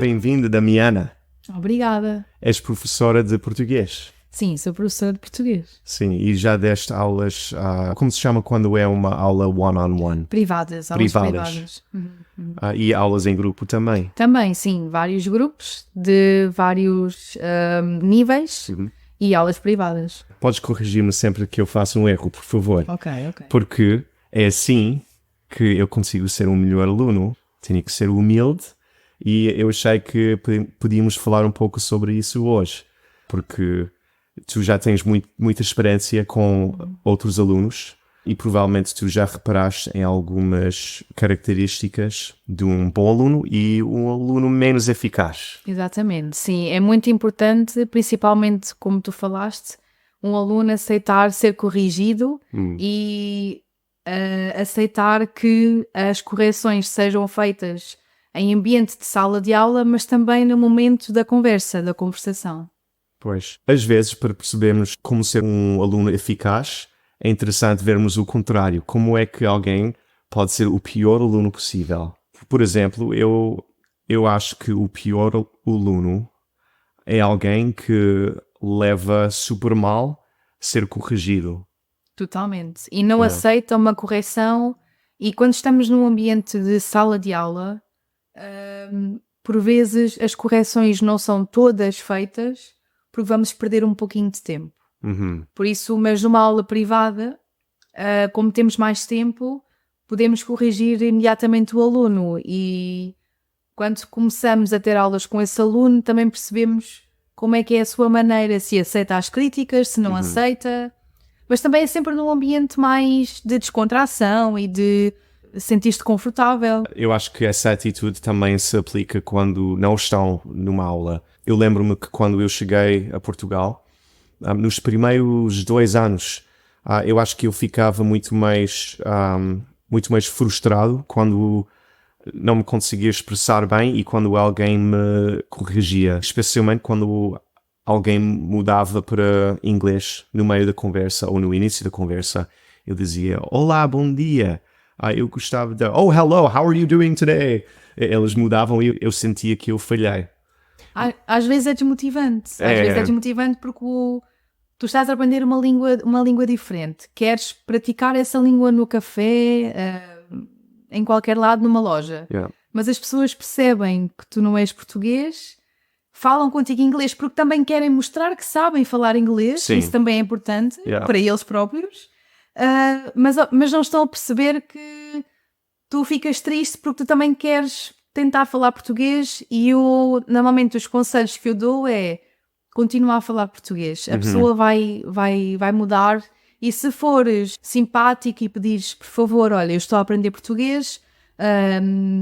Bem-vinda, Damiana. Obrigada. És professora de português. Sim, sou professora de português. Sim, e já deste aulas, como se chama quando é uma aula one-on-one? Privadas, aulas privadas. E aulas em grupo também. Também, sim, vários grupos de vários níveis e aulas privadas. Podes corrigir-me sempre que eu faça um erro, por favor. Ok. Porque é assim que eu consigo ser um melhor aluno. Tenho que ser humilde e eu achei que podíamos falar um pouco sobre isso hoje. Porque tu já tens muita experiência com outros alunos e provavelmente tu já reparaste em algumas características de um bom aluno e um aluno menos eficaz. Exatamente, sim. É muito importante, principalmente como tu falaste, um aluno aceitar ser corrigido e aceitar que as correções sejam feitas em ambiente de sala de aula, mas também no momento da conversa, da conversação. Pois, às vezes, para percebermos como ser um aluno eficaz, é interessante vermos o contrário. Como é que alguém pode ser o pior aluno possível? Por exemplo, eu acho que o pior aluno é alguém que leva super mal ser corrigido. Totalmente. E não aceita uma correção. E quando estamos num ambiente de sala de aula, por vezes as correções não são todas feitas porque vamos perder um pouquinho de tempo. Por isso, mas numa aula privada, como temos mais tempo, podemos corrigir imediatamente o aluno. E quando começamos a ter aulas com esse aluno, também percebemos como é que é a sua maneira, se aceita as críticas, se não aceita. Mas também é sempre num ambiente mais de descontração e de sentir-te confortável. Eu acho que essa atitude também se aplica quando não estão numa aula. Eu lembro-me que quando eu cheguei a Portugal, nos primeiros 2 anos, eu acho que eu ficava muito mais frustrado quando não me conseguia expressar bem e quando alguém me corrigia, especialmente quando alguém mudava para inglês no meio da conversa ou no início da conversa. Eu dizia, olá, bom dia. Eu gostava de, oh, hello, how are you doing today? Eles mudavam e eu sentia que eu falhei. Às vezes é desmotivante. Às vezes é desmotivante porque tu estás a aprender uma língua diferente. Queres praticar essa língua no café, em qualquer lado, numa loja. Mas as pessoas percebem que tu não és português, falam contigo em inglês porque também querem mostrar que sabem falar inglês. Sim. Isso também é importante para eles próprios. Mas não estão a perceber que tu ficas triste porque tu também queres tentar falar português e normalmente os conselhos que eu dou é continuar a falar português. A pessoa vai mudar e se fores simpático e pedires, por favor, olha, eu estou a aprender português,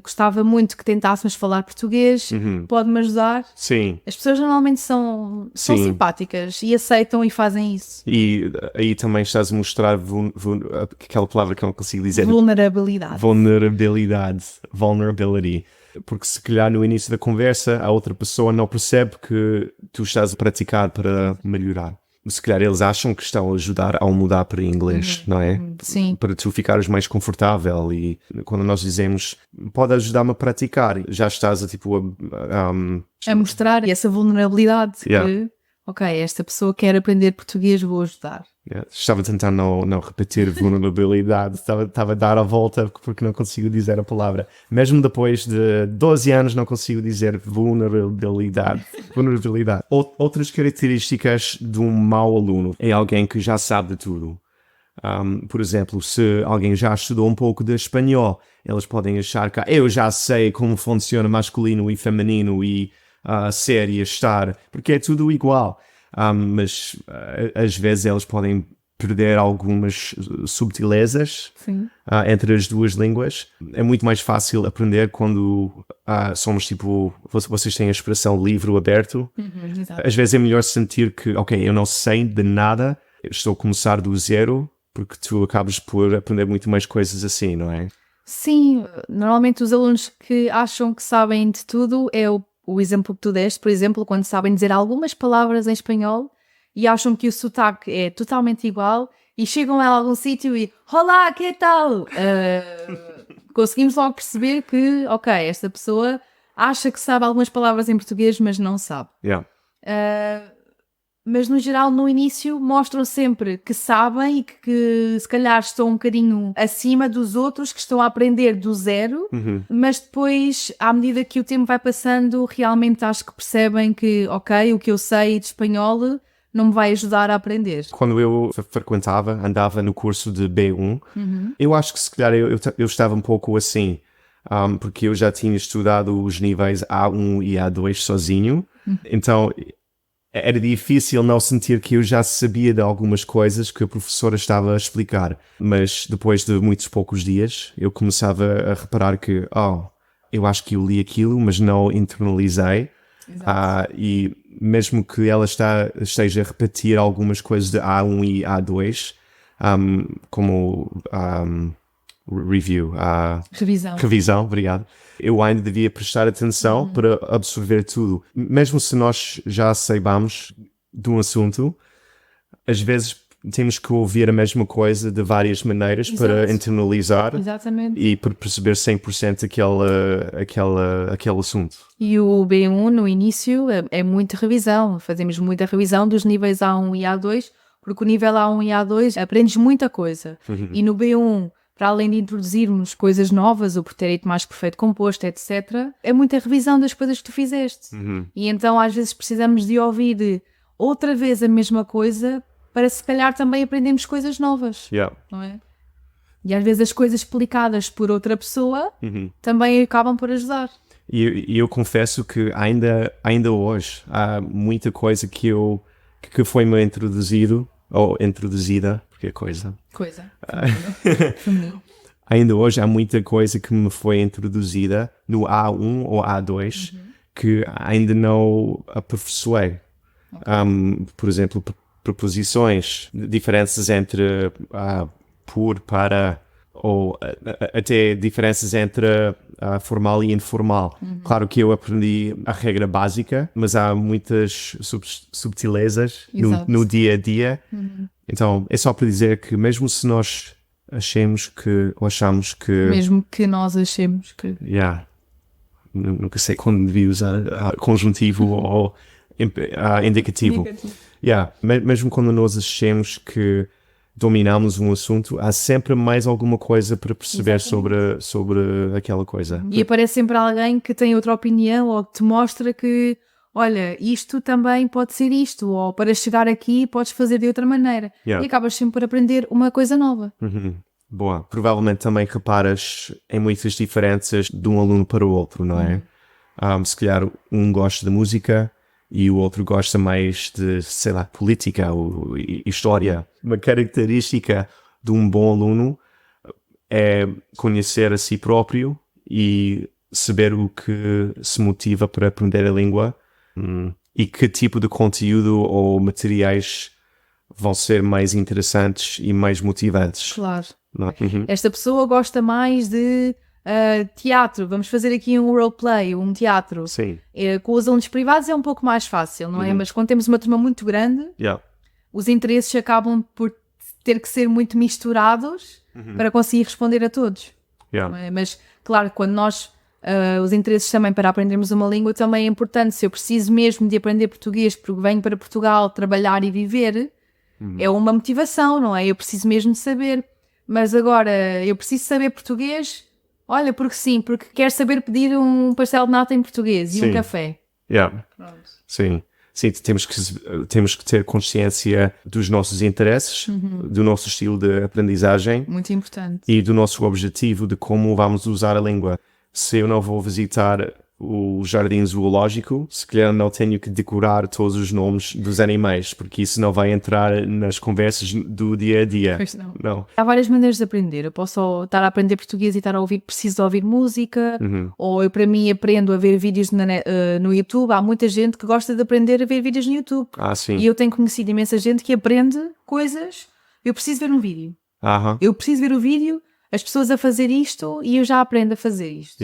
gostava muito que tentássemos falar português, pode-me ajudar? Sim. As pessoas normalmente são simpáticas e aceitam e fazem isso. E aí também estás a mostrar aquela palavra que eu não consigo dizer. Vulnerabilidade. Vulnerability. Porque se calhar no início da conversa a outra pessoa não percebe que tu estás a praticar para melhorar. Se calhar eles acham que estão a ajudar ao mudar para inglês, não é? Sim. Para tu ficares mais confortável e quando nós dizemos pode ajudar-me a praticar, já estás a mostrar essa vulnerabilidade que, ok, esta pessoa quer aprender português, vou ajudar. Estava a tentar não repetir vulnerabilidade, estava a dar a volta porque não consigo dizer a palavra. Mesmo depois de 12 anos não consigo dizer vulnerabilidade. Outras características de um mau aluno é alguém que já sabe de tudo. Por exemplo, se alguém já estudou um pouco de espanhol, eles podem achar que eu já sei como funciona masculino e feminino e ser e estar, porque é tudo igual. Mas às vezes eles podem perder algumas subtilezas entre as duas línguas. É muito mais fácil aprender quando somos tipo, vocês têm a expressão livre ou aberto. Às vezes é melhor sentir que, ok, eu não sei de nada, eu estou a começar do zero, porque tu acabas por aprender muito mais coisas assim, não é? Sim, normalmente os alunos que acham que sabem de tudo é o exemplo que tu deste, por exemplo, quando sabem dizer algumas palavras em espanhol e acham que o sotaque é totalmente igual e chegam a algum sítio e olá, que tal? Conseguimos logo perceber que, ok, esta pessoa acha que sabe algumas palavras em português, mas não sabe. Yeah. Mas no geral, no início, mostram sempre que sabem e que se calhar estão um bocadinho acima dos outros que estão a aprender do zero, mas depois, à medida que o tempo vai passando, realmente acho que percebem que, ok, o que eu sei de espanhol não me vai ajudar a aprender. Quando eu andava no curso de B1, eu acho que se calhar eu estava um pouco assim, porque eu já tinha estudado os níveis A1 e A2 sozinho, então era difícil não sentir que eu já sabia de algumas coisas que a professora estava a explicar. Mas depois de muitos poucos dias, eu começava a reparar que, eu acho que eu li aquilo, mas não internalizei. E mesmo que ela esteja a repetir algumas coisas de A1 e A2, como revisão, obrigado. Eu ainda devia prestar atenção para absorver tudo. Mesmo se nós já saibamos de um assunto, às vezes temos que ouvir a mesma coisa de várias maneiras para internalizar e para perceber 100% aquele assunto. E o B1 no início é muita revisão. Fazemos muita revisão dos níveis A1 e A2, porque o nível A1 e A2 aprendes muita coisa. E no B1, para além de introduzirmos coisas novas, o pretérito mais perfeito composto, etc., é muita revisão das coisas que tu fizeste. E então às vezes precisamos de ouvir outra vez a mesma coisa para se calhar também aprendermos coisas novas. Não é? E às vezes as coisas explicadas por outra pessoa também acabam por ajudar. E eu confesso que ainda hoje há muita coisa que foi-me introduzido, ou introduzida, porque é coisa. Ainda hoje há muita coisa que me foi introduzida no A1 ou A2 que ainda não aperfeiçoei. Por exemplo, preposições, diferenças entre por, para, ou até diferenças entre formal e informal. Claro que eu aprendi a regra básica, mas há muitas subtilezas no dia a dia. Então é só para dizer que mesmo se nós achamos que... Mesmo que nós achemos que... Nunca sei quando devia usar conjuntivo ou indicativo. Mesmo quando nós achamos que dominamos um assunto, há sempre mais alguma coisa para perceber sobre aquela coisa. E aparece sempre alguém que tem outra opinião ou que te mostra que, olha, isto também pode ser isto, ou para chegar aqui podes fazer de outra maneira. E acabas sempre por aprender uma coisa nova. Boa. Provavelmente também reparas em muitas diferenças de um aluno para o outro, não é? Se calhar um gosta de música e o outro gosta mais de, sei lá, política ou história. Uma característica de um bom aluno é conhecer a si próprio e saber o que se motiva para aprender a língua e que tipo de conteúdo ou materiais vão ser mais interessantes e mais motivantes. Claro. Não é? Esta pessoa gosta mais de teatro, vamos fazer aqui um roleplay, um teatro. Sim. Com os alunos privados é um pouco mais fácil, não é? Mas quando temos uma turma muito grande, os interesses acabam por ter que ser muito misturados para conseguir responder a todos. Não é? Mas, claro, quando nós, os interesses também para aprendermos uma língua também é importante. Se eu preciso mesmo de aprender português porque venho para Portugal trabalhar e viver, é uma motivação, não é? Eu preciso mesmo de saber. Mas agora, eu preciso saber português, olha, porque sim, porque quero saber pedir um pastel de nata em português e um café. Sim. Sim, temos que ter consciência dos nossos interesses, do nosso estilo de aprendizagem. Muito importante. E do nosso objetivo de como vamos usar a língua. Se eu não vou visitar o jardim zoológico, se calhar não tenho que decorar todos os nomes dos animais, porque isso não vai entrar nas conversas do dia a dia. Pois não. Há várias maneiras de aprender. Eu posso estar a aprender português e estar a ouvir, preciso de ouvir música, ou eu, para mim, aprendo a ver vídeos no YouTube. Há muita gente que gosta de aprender a ver vídeos no YouTube. Sim. E eu tenho conhecido imensa gente que aprende coisas. Eu preciso ver um vídeo. Eu preciso ver o vídeo, as pessoas a fazer isto, e eu já aprendo a fazer isto.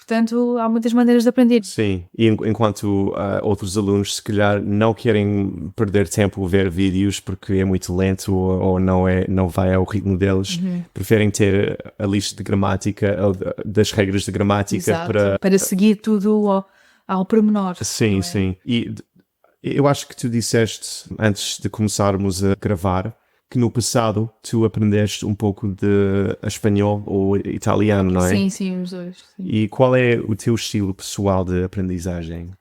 Portanto, há muitas maneiras de aprender. Sim, e enquanto outros alunos se calhar não querem perder tempo a ver vídeos porque é muito lento ou não vai ao ritmo deles, preferem ter a lista de gramática, das regras de gramática. Exato, para seguir tudo ao pormenor. Sim, não é? sim. E eu acho que tu disseste, antes de começarmos a gravar, que no passado tu aprendeste um pouco de espanhol ou italiano, não é? Sim, os dois. Sim. E qual é o teu estilo pessoal de aprendizagem?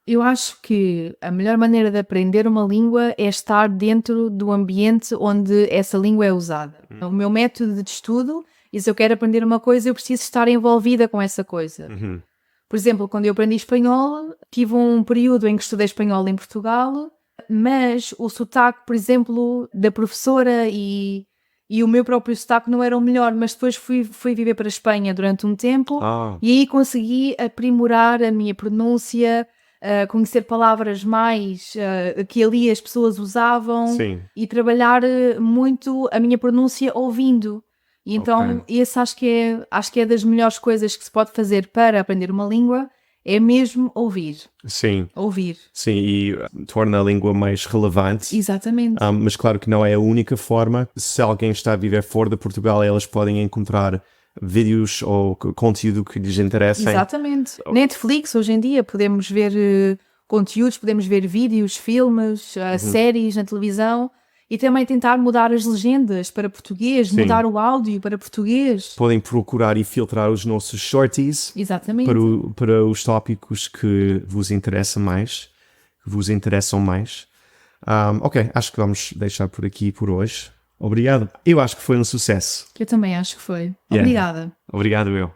Eu acho que a melhor maneira de aprender uma língua é estar dentro do ambiente onde essa língua é usada. O meu método de estudo, e se eu quero aprender uma coisa, eu preciso estar envolvida com essa coisa. Por exemplo, quando eu aprendi espanhol, tive um período em que estudei espanhol em Portugal, mas o sotaque, por exemplo, da professora e o meu próprio sotaque não era o melhor, mas depois fui viver para a Espanha durante um tempo e aí consegui aprimorar a minha pronúncia, conhecer palavras mais que ali as pessoas usavam. Sim. E trabalhar muito a minha pronúncia ouvindo. E então, esse acho que é das melhores coisas que se pode fazer para aprender uma língua, é mesmo ouvir. Sim. Ouvir. Sim, e torna a língua mais relevante. Exatamente. Mas claro que não é a única forma. Se alguém está a viver fora de Portugal, elas podem encontrar vídeos ou conteúdo que lhes interessa. Exatamente. Netflix, hoje em dia, podemos ver conteúdos, podemos ver vídeos, filmes, séries na televisão e também tentar mudar as legendas para português, mudar o áudio para português. Podem procurar e filtrar os nossos shorties. Exatamente. Para os tópicos que vos interessam mais. Ok, acho que vamos deixar por aqui por hoje. Obrigado. Eu acho que foi um sucesso. Eu também acho que foi. Yeah. Obrigada. Obrigado eu.